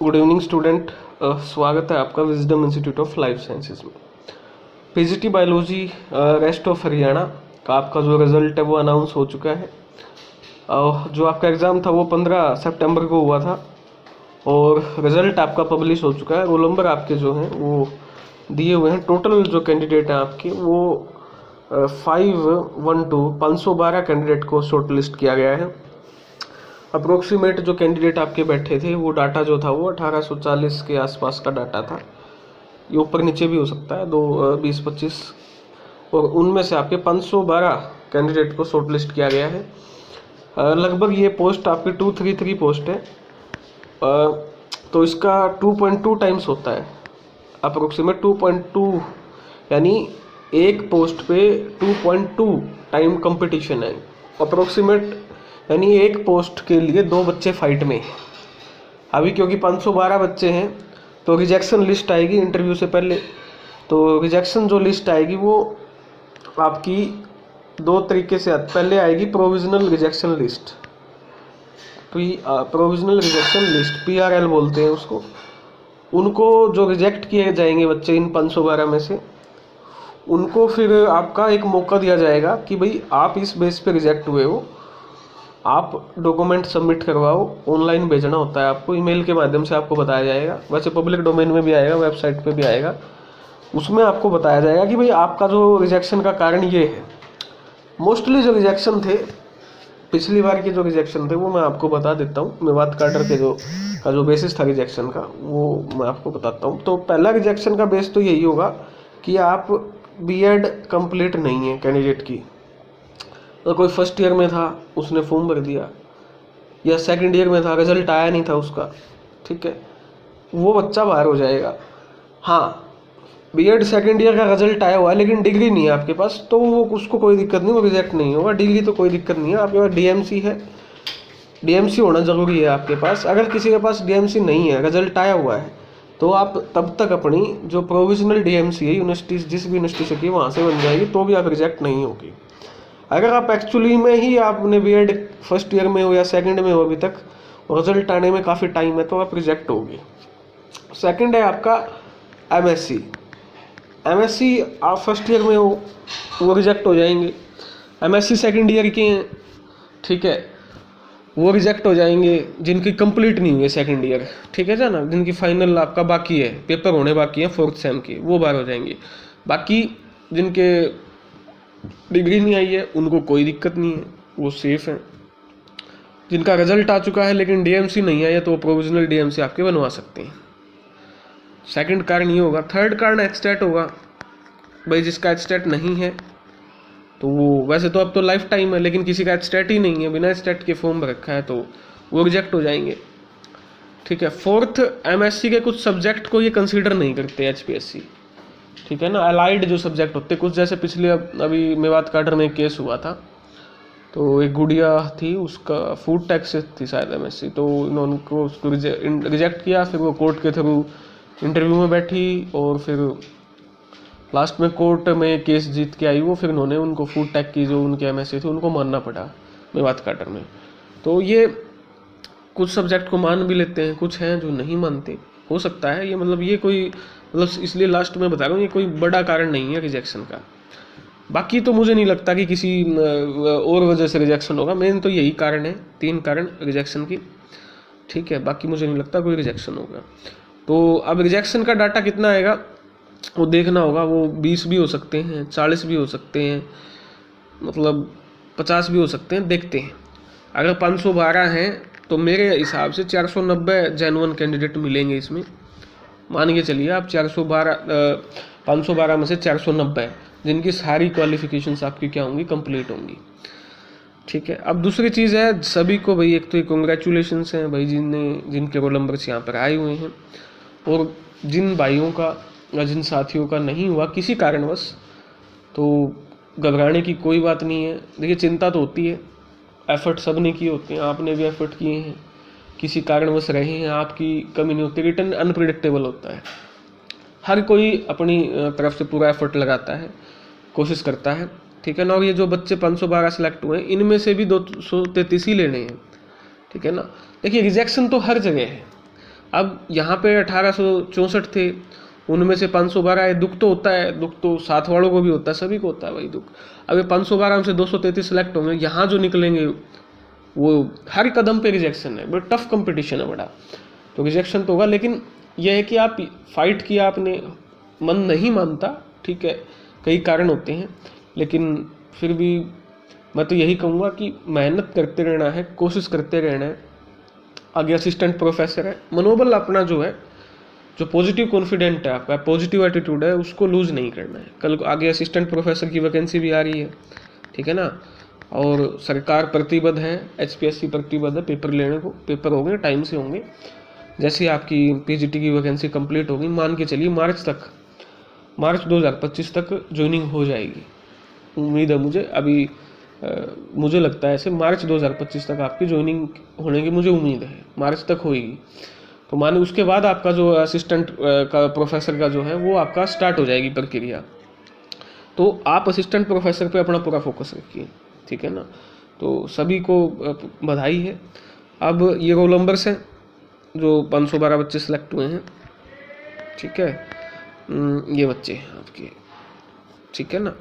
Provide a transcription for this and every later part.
Good evening student. स्वागत है आपका Wisdom Institute of Life Sciences में। PGT biology rest of Haryana का आपका जो रिजल्ट है वो अनाउंस हो चुका है। जो आपका एग्ज़ाम था वो 15 सितंबर को हुआ था और रिज़ल्ट आपका पब्लिश हो चुका है। रोल नंबर आपके जो हैं वो दिए हुए हैं। टोटल जो कैंडिडेट हैं आपके वो 512 कैंडिडेट को शॉर्ट लिस्ट किया गया है। अप्रोक्सीमेट जो कैंडिडेट आपके बैठे थे वो डाटा जो था वो 1840 के आसपास का डाटा था। ये ऊपर नीचे भी हो सकता है, 20-25, और उनमें से आपके 512 कैंडिडेट को शॉर्ट लिस्ट किया गया है। लगभग ये पोस्ट आपकी 233 पोस्ट है। तो इसका 2.2 टाइम्स होता है, अप्रोक्सीमेट 2.2, यानी एक पोस्ट पे 2.2 टाइम कंपटीशन है अप्रोक्सीमेट, यानी एक पोस्ट के लिए 2 बच्चे फाइट में। अभी क्योंकि 512 बच्चे हैं तो रिजेक्शन लिस्ट आएगी इंटरव्यू से पहले। तो रिजेक्शन जो लिस्ट आएगी वो आपकी 2 तरीके से पहले आएगी। Provisional rejection list, provisional rejection list PRL बोलते हैं उसको। उनको जो रिजेक्ट किए जाएंगे बच्चे इन 512 में से, उनको फिर आपका एक मौका दिया जाएगा कि भाई आप इस बेस पे रिजेक्ट हुए हो, आप डॉक्यूमेंट सबमिट करवाओ। ऑनलाइन भेजना होता है आपको, ईमेल के माध्यम से आपको बताया जाएगा। वैसे पब्लिक डोमेन में भी आएगा, वेबसाइट पे भी आएगा। उसमें आपको बताया जाएगा कि भाई आपका जो रिजेक्शन का कारण ये है। मोस्टली जो रिजेक्शन थे, पिछली बार के जो रिजेक्शन थे वो मैं आपको बता देता हूँ। मेवात कार्टर के जो बेसिस था रिजेक्शन का वो मैं आपको बताता हूँ। तो पहला रिजेक्शन का बेस तो यही होगा कि आप B.Ed कंप्लीट नहीं है कैंडिडेट की। तो कोई फर्स्ट ईयर में था, उसने फॉर्म भर दिया, या सेकंड ईयर में था, रिजल्ट आया नहीं था उसका, ठीक है, वो बच्चा बाहर हो जाएगा। हाँ, B.Ed सेकंड ईयर का रिजल्ट आया हुआ है लेकिन डिग्री नहीं है आपके पास, तो वो उसको कोई दिक्कत नहीं, वो रिजेक्ट नहीं होगा। डिग्री तो कोई दिक्कत नहीं है, आपके पास DMC है, DMC होना ज़रूरी है आपके पास। अगर किसी के पास DMC नहीं है, रिजल्ट आया हुआ है, तो आप तब तक अपनी जो प्रोविजनल DMC है यूनिवर्सिटी, जिस भी यूनिवर्सिटी से की वहाँ से बन जाएगी, तो भी आप रिजेक्ट नहीं होगी। अगर आप एक्चुअली में ही आपने B.Ed फर्स्ट ईयर में हो या सेकंड में हो अभी तक, रिजल्ट आने में काफ़ी टाइम है, तो आप रिजेक्ट होगी। सेकंड है आपका MSc आप फर्स्ट ईयर में हो, वो रिजेक्ट हो जाएंगे। MSc सेकंड ईयर के हैं, ठीक है, वो रिजेक्ट हो जाएंगे जिनकी कंप्लीट नहीं हुई है सेकंड ईयर, ठीक है ना, जिनकी फाइनल आपका बाकी है, पेपर होने बाकी है 4th सेम के, वो बाहर हो जाएंगे। बाकी जिनके डिग्री नहीं आई है उनको कोई दिक्कत नहीं है, वो सेफ हैं। जिनका रिजल्ट आ चुका है लेकिन DMC नहीं आया तो वो प्रोविजनल DMC आपके बनवा सकते हैं। सेकंड कारण ये होगा। थर्ड कारण एटस्टेट होगा। भाई जिसका एटस्टेट नहीं है तो वो, वैसे तो अब तो लाइफ टाइम है, लेकिन किसी का एटस्टेट ही नहीं है, बिना एटस्टेट के फॉर्म रखा है, तो वो रिजेक्ट हो जाएंगे, ठीक है। फोर्थ, MSc के कुछ सब्जेक्ट को ये कंसिडर नहीं करते HPSC, ठीक है ना। अलाइड जो सब्जेक्ट होते कुछ, जैसे पिछले अभी मेवात कार्टर में एक केस हुआ था, तो एक गुड़िया थी, उसका फूड टैक्स थी शायद MSc, तो इन्होंने उसको रिजेक्ट किया। फिर वो कोर्ट के थ्रू इंटरव्यू में बैठी और फिर लास्ट में कोर्ट में केस जीत के आई वो। फिर उन्होंने उनको फूड टैक्स की जो उनके MSc थे उनको मानना पड़ा मेवात कार्टर में। तो ये कुछ सब्जेक्ट को मान भी लेते हैं, कुछ हैं जो नहीं मानते, हो सकता है ये, मतलब ये कोई, मतलब इसलिए लास्ट में बता रहा हूँ, ये कोई बड़ा कारण नहीं है रिजेक्शन का। बाकी तो मुझे नहीं लगता कि किसी और वजह से रिजेक्शन होगा। मेन तो यही कारण है, 3 कारण रिजेक्शन की, ठीक है। बाकी मुझे नहीं लगता कोई रिजेक्शन होगा। तो अब रिजेक्शन का डाटा कितना आएगा वो देखना होगा। वो 20 भी हो सकते हैं, 40 भी हो सकते हैं, मतलब 50 भी हो सकते हैं, देखते हैं। अगर 512 हैं तो मेरे हिसाब से 490 जेन्युइन कैंडिडेट मिलेंगे इसमें। मान के चलिए आप 512 में से 490 जिनकी सारी क्वालिफिकेशंस आपकी क्या होंगी, कंप्लीट होंगी, ठीक है। अब दूसरी चीज़ है, सभी को भाई एक तो कॉन्ग्रेचुलेशंस हैं भाई जिनके रोल नंबर्स यहाँ पर आए हुए हैं, और जिन भाइयों का या जिन साथियों का नहीं हुआ किसी कारणवश, तो घबराने की कोई बात नहीं है। देखिए चिंता तो होती है, एफर्ट सब ने किए होते हैं, आपने भी एफर्ट किए हैं, किसी कारणवश रहे हैं, आपकी कमी नहीं होती। रिटर्न अनप्रिडिक्टेबल होता है, हर कोई अपनी तरफ से पूरा एफर्ट लगाता है, कोशिश करता है, ठीक है ना। और ये जो बच्चे 512 सेलेक्ट हुए हैं, इनमें से भी 233 ही लेने हैं, ठीक है ना। देखिए रिजेक्शन तो हर जगह है, अब यहाँ पे 1864 थे, उनमें से 512 आए। दुख तो होता है, दुख तो साथ वालों को भी होता है, सभी को होता है भाई दुख। अब ये 512 में से 233 सेलेक्ट होंगे, यहाँ जो निकलेंगे वो हर कदम पे रिजेक्शन है, बड़ा टफ कंपटीशन है बड़ा, तो रिजेक्शन तो होगा। लेकिन यह है कि आप फाइट किया, आपने, मन नहीं मानता, ठीक है, कई कारण होते हैं, लेकिन फिर भी मैं तो यही कहूँगा कि मेहनत करते रहना है, कोशिश करते रहना है। आगे असिस्टेंट प्रोफेसर है, मनोबल अपना जो है, जो पॉजिटिव कॉन्फिडेंट है आपका, पॉजिटिव एटीट्यूड है, उसको लूज़ नहीं करना है। कल आगे असिस्टेंट प्रोफेसर की वैकेंसी भी आ रही है, ठीक है ना, और सरकार प्रतिबद्ध है, HPSC प्रतिबद्ध है पेपर लेने को। पेपर होंगे, टाइम से होंगे। जैसे आपकी PGT की वैकेंसी कंप्लीट होगी, मान के चलिए मार्च 2025 तक ज्वाइनिंग हो जाएगी, उम्मीद है मुझे। अभी मुझे लगता है ऐसे मार्च 2025 तक आपकी ज्वाइनिंग होने की मुझे उम्मीद है, मार्च तक होएगी। तो माने उसके बाद आपका जो असिस्टेंट का प्रोफेसर का जो है वो आपका स्टार्ट हो जाएगी प्रक्रिया। तो आप असिस्टेंट प्रोफेसर पे अपना पूरा फोकस रखिए, ठीक है ना। तो सभी को बधाई है। अब ये रोल नंबर्स हैं जो 512 बच्चे सेलेक्ट हुए हैं, ठीक है, ये बच्चे हैं आपके, ठीक है ना।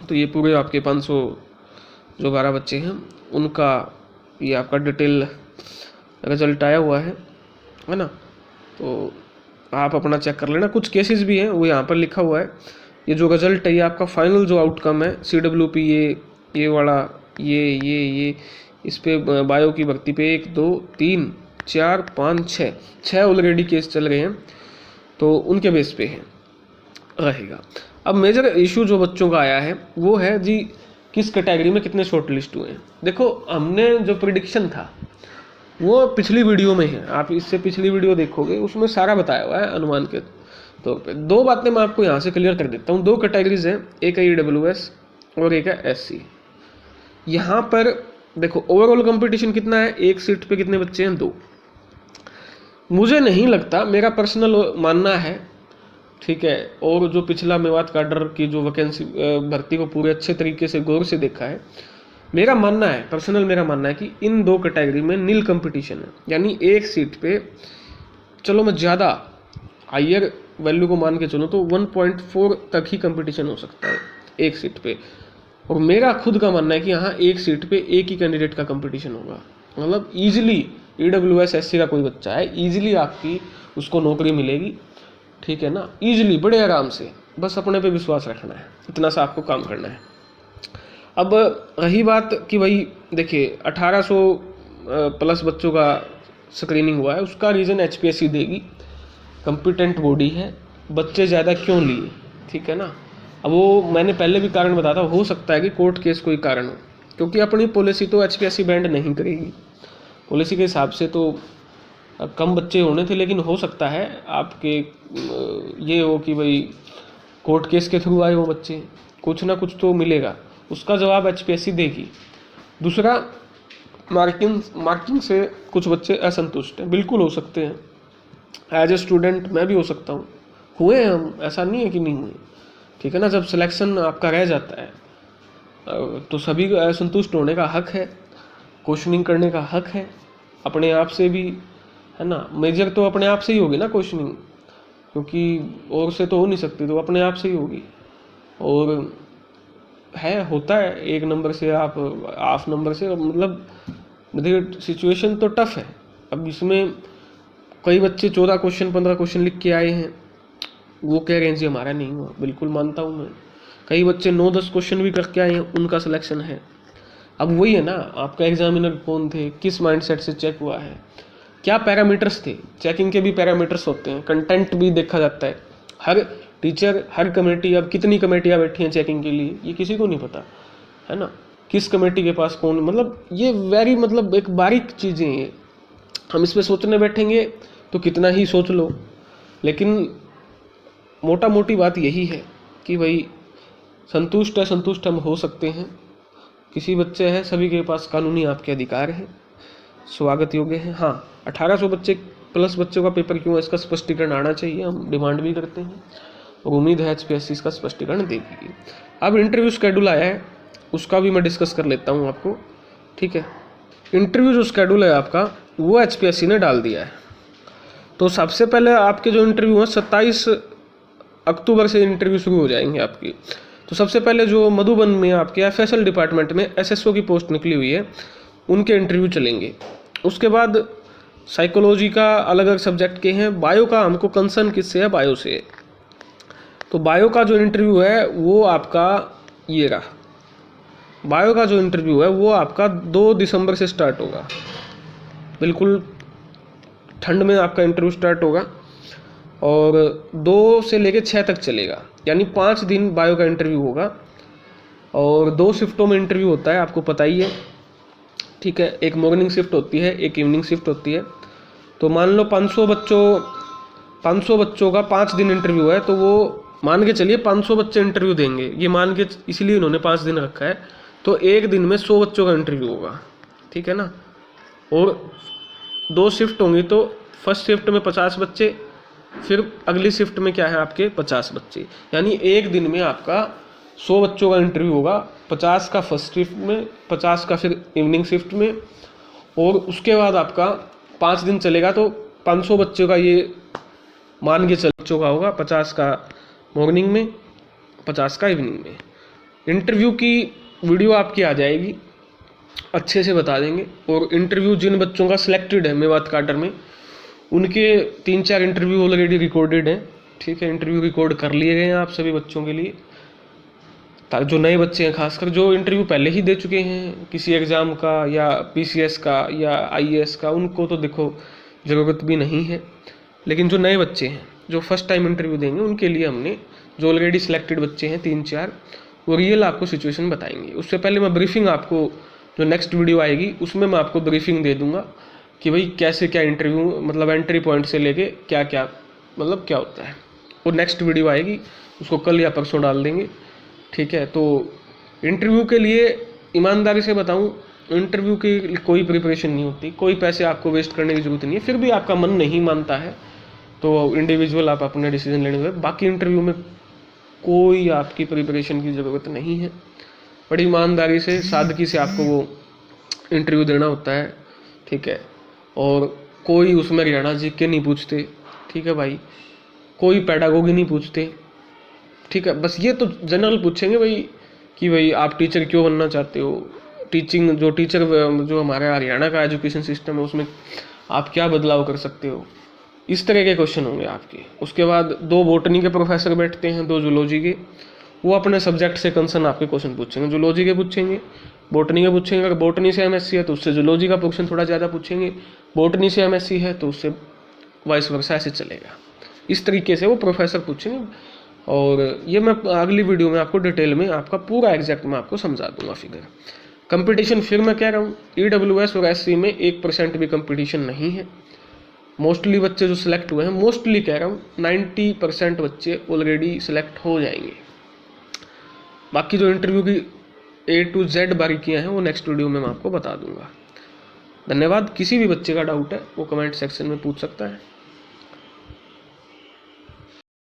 तो ये पूरे आपके 512 बच्चे हैं, उनका ये आपका डिटेल रिजल्ट आया हुआ है ना। तो आप अपना चेक कर लेना। कुछ केसेस भी हैं, वो यहाँ पर लिखा हुआ है। ये जो रिजल्ट है ये आपका फाइनल जो आउटकम है, CWP ये वाला, ये इस पे बायो की भर्ती पे 1 2 3 4 5 6 ऑलरेडी केस चल रहे हैं, तो उनके बेस पे है रहेगा। अब मेजर इशू जो बच्चों का आया है वो है जी, किस कैटेगरी में कितने शॉर्ट लिस्ट हुए हैं। देखो, हमने जो प्रिडिक्शन था वो पिछली वीडियो में है, आप इससे पिछली वीडियो देखोगे, उसमें सारा बताया हुआ है अनुमान के तौर पे। 2 बातें मैं आपको यहाँ से क्लियर कर देता हूँ। 2 कैटेगरीज हैं, एक है EWS और एक है SC। यहाँ पर देखो ओवरऑल कंपटीशन कितना है, एक सीट पे कितने बच्चे हैं, 2। मुझे नहीं लगता, मेरा पर्सनल मानना है, ठीक है, और जो पिछला मेवात काडर की जो वैकेंसी भर्ती को पूरे अच्छे तरीके से गौर से देखा है, मेरा मानना है, पर्सनल मेरा मानना है कि इन 2 कैटेगरी में नील कंपटीशन है। यानी एक सीट पे, चलो मैं ज़्यादा हायर वैल्यू को मान के चलूँ तो 1.4 तक ही कंपटीशन हो सकता है एक सीट पे। और मेरा खुद का मानना है कि यहाँ एक सीट पे एक ही कैंडिडेट का कंपटीशन होगा। मतलब ईजिली EWS SC का कोई बच्चा है, ईजिली आपकी उसको नौकरी मिलेगी, ठीक है ना, ईजिली, बड़े आराम से। बस अपने पे विश्वास रखना है, इतना सा आपको काम करना है। अब रही बात कि भाई देखिए 1800 प्लस बच्चों का स्क्रीनिंग हुआ है, उसका रीज़न HPSC देगी, कॉम्पिटेंट बॉडी है, बच्चे ज़्यादा क्यों लिए, ठीक है ना। अब वो मैंने पहले भी कारण बताया था, हो सकता है कि कोर्ट केस कोई कारण हो, क्योंकि अपनी पॉलिसी तो HPSC बैंड नहीं करेगी। पॉलिसी के हिसाब से तो कम बच्चे होने थे, लेकिन हो सकता है आपके ये हो कि भाई कोर्ट केस के थ्रू आए हो बच्चे, कुछ ना कुछ तो मिलेगा, उसका जवाब HPSC देगी। दूसरा, मार्किंग से कुछ बच्चे असंतुष्ट हैं, बिल्कुल हो सकते हैं। एज ए स्टूडेंट मैं भी हो सकता हूँ, हुए हम, ऐसा नहीं है कि नहीं हुए, ठीक है ना। जब सिलेक्शन आपका रह जाता है तो सभी को असंतुष्ट होने का हक है, क्वेश्चनिंग करने का हक है अपने आप से भी, है ना। मेजर तो अपने आप से ही होगी ना क्वेश्चनिंग, क्योंकि और से तो हो नहीं सकती, तो अपने आप से ही होगी। और होता है 1 नंबर से, आप हाफ नंबर से, मतलब देखिए सिचुएशन तो टफ है। अब इसमें कई बच्चे 14 क्वेश्चन 15 क्वेश्चन लिख के आए हैं, वो कह रहे हैं जी हमारा नहीं हुआ, बिल्कुल मानता हूँ मैं। कई बच्चे 9-10 क्वेश्चन भी करके आए हैं, उनका सिलेक्शन है। अब वही है ना, आपका एग्जामिनर कौन थे, किस माइंडसेट से चेक हुआ है, क्या पैरामीटर्स थे। चेकिंग के भी पैरामीटर्स होते हैं, कंटेंट भी देखा जाता है। हर टीचर, हर कमेटी, अब कितनी कमेटियाँ बैठी हैं चेकिंग के लिए ये किसी को नहीं पता, है ना। किस कमेटी के पास कौन, मतलब ये वेरी, मतलब एक बारीक चीज़ें हैं। हम इस पर सोचने बैठेंगे तो कितना ही सोच लो, लेकिन मोटा मोटी बात यही है कि भाई संतुष्ट हम हो सकते हैं। किसी बच्चे हैं, सभी के पास कानूनी आपके अधिकार हैं, स्वागत योग्य है। हाँ, 1800 बच्चे प्लस बच्चों का पेपर क्यों है, इसका स्पष्टीकरण आना चाहिए, हम डिमांड भी करते हैं और उम्मीद है HPSC इसका स्पष्टीकरण देगी। अब इंटरव्यू शेड्यूल आया है, उसका भी मैं डिस्कस कर लेता हूँ आपको, ठीक है। इंटरव्यू जो शेड्यूल है आपका वो HPSC ने डाल दिया है। तो सबसे पहले आपके जो इंटरव्यू हैं 27 अक्टूबर से इंटरव्यू शुरू हो जाएंगे आपकी। तो सबसे पहले जो मधुबन में आपके FSL डिपार्टमेंट में SSO की पोस्ट निकली हुई है उनके इंटरव्यू चलेंगे। उसके बाद साइकोलॉजी का अलग अलग सब्जेक्ट के हैं। बायो का हमको कंसर्न किससे है? बायो से। तो बायो का जो इंटरव्यू है वो आपका ये रहा। बायो का जो इंटरव्यू है वो आपका 2 दिसंबर से स्टार्ट होगा। बिल्कुल ठंड में आपका इंटरव्यू स्टार्ट होगा और 2 से लेकर 6 तक चलेगा, यानी 5 दिन बायो का इंटरव्यू होगा और 2 शिफ्टों में इंटरव्यू होता है, आपको पता ही है। ठीक है, एक मॉर्निंग शिफ्ट होती है, एक इवनिंग शिफ्ट होती है। तो मान लो 500 बच्चों का 5 दिन इंटरव्यू है, तो वो मान के चलिए 500 बच्चे इंटरव्यू देंगे। ये मान के इसलिए इन्होंने 5 दिन रखा है। तो एक दिन में 100 बच्चों का इंटरव्यू होगा, ठीक है ना। और 2 शिफ्ट होंगी, तो फर्स्ट शिफ्ट में 50 बच्चे, फिर अगली शिफ्ट में क्या है आपके 50 बच्चे, यानी एक दिन में आपका 100 बच्चों का इंटरव्यू होगा। 50 का फर्स्ट शिफ्ट में, 50 का फिर इवनिंग शिफ्ट में, और उसके बाद आपका 5 दिन चलेगा। तो 500 बच्चों का ये मान के चल बच्चों का होगा, 50 का मॉर्निंग में, 50 का इवनिंग में। इंटरव्यू की वीडियो आपकी आ जाएगी, अच्छे से बता देंगे। और इंटरव्यू जिन बच्चों का सिलेक्टेड है मेवात काडर में, उनके 3-4 इंटरव्यू ऑलरेडी रिकॉर्डेड हैं। ठीक है, इंटरव्यू रिकॉर्ड कर लिए गए हैं आप सभी बच्चों के लिए, ताकि जो नए बच्चे हैं, खासकर जो इंटरव्यू पहले ही दे चुके हैं किसी एग्ज़ाम का या PCS का या IAS का, उनको तो देखो ज़रूरत भी नहीं है। लेकिन जो नए बच्चे हैं जो फर्स्ट टाइम इंटरव्यू देंगे, उनके लिए हमने जो ऑलरेडी सिलेक्टेड बच्चे हैं 3-4, वो रियल आपको सिचुएशन बताएंगे। उससे पहले मैं ब्रीफिंग आपको, जो नेक्स्ट वीडियो आएगी उसमें मैं आपको ब्रीफिंग दे दूंगा कि भाई कैसे क्या इंटरव्यू, मतलब एंट्री पॉइंट से लेके क्या क्या मतलब क्या होता है। और नेक्स्ट वीडियो आएगी, उसको कल या परसों डाल देंगे। ठीक है, तो इंटरव्यू के लिए ईमानदारी से बताऊं, इंटरव्यू की कोई प्रिपरेशन नहीं होती, कोई पैसे आपको वेस्ट करने की ज़रूरत नहीं है। फिर भी आपका मन नहीं मानता है तो इंडिविजुअल आप अपने डिसीजन लेने हुए। बाकी इंटरव्यू में कोई आपकी प्रिपरेशन की ज़रूरत नहीं है। बड़ी ईमानदारी से, सादगी से आपको वो इंटरव्यू देना होता है। ठीक है, और कोई उसमें हरियाणा जी के नहीं पूछते। ठीक है भाई, कोई पैडागोगी नहीं पूछते। ठीक है, बस ये तो जनरल पूछेंगे भाई कि भाई आप टीचर क्यों बनना चाहते हो, टीचिंग जो टीचर जो हमारे हरियाणा का एजुकेशन सिस्टम है उसमें आप क्या बदलाव कर सकते हो, इस तरह के क्वेश्चन होंगे आपके। उसके बाद 2 बॉटनी के प्रोफेसर बैठते हैं, 2 जूलॉजी के, वो अपने सब्जेक्ट से कंसर्न आपके क्वेश्चन पूछेंगे। जूलॉजी के पूछेंगे, बॉटनी के पूछेंगे। अगर बॉटनी से MSc है तो उससे जूलॉजी का पोर्शन थोड़ा ज़्यादा पूछेंगे, बॉटनी से MSc है तो उससे वाइस वर्सा, ऐसे चलेगा। इस तरीके से वो प्रोफेसर पूछेंगे। और ये मैं अगली वीडियो में आपको डिटेल में आपका पूरा एग्जैक्ट मैं आपको समझा दूंगा फिगर। कंपटीशन फिर मैं कह रहा हूँ, EWS और SC में 1% भी कंपटीशन नहीं है। मोस्टली बच्चे जो सिलेक्ट हुए हैं, मोस्टली कह रहा हूँ 90% बच्चे ऑलरेडी सिलेक्ट हो जाएंगे। बाकी जो इंटरव्यू की A to Z बारीकियाँ हैं वो नेक्स्ट वीडियो में मैं आपको बता दूंगा। धन्यवाद। किसी भी बच्चे का डाउट है वो कमेंट सेक्शन में पूछ सकता है।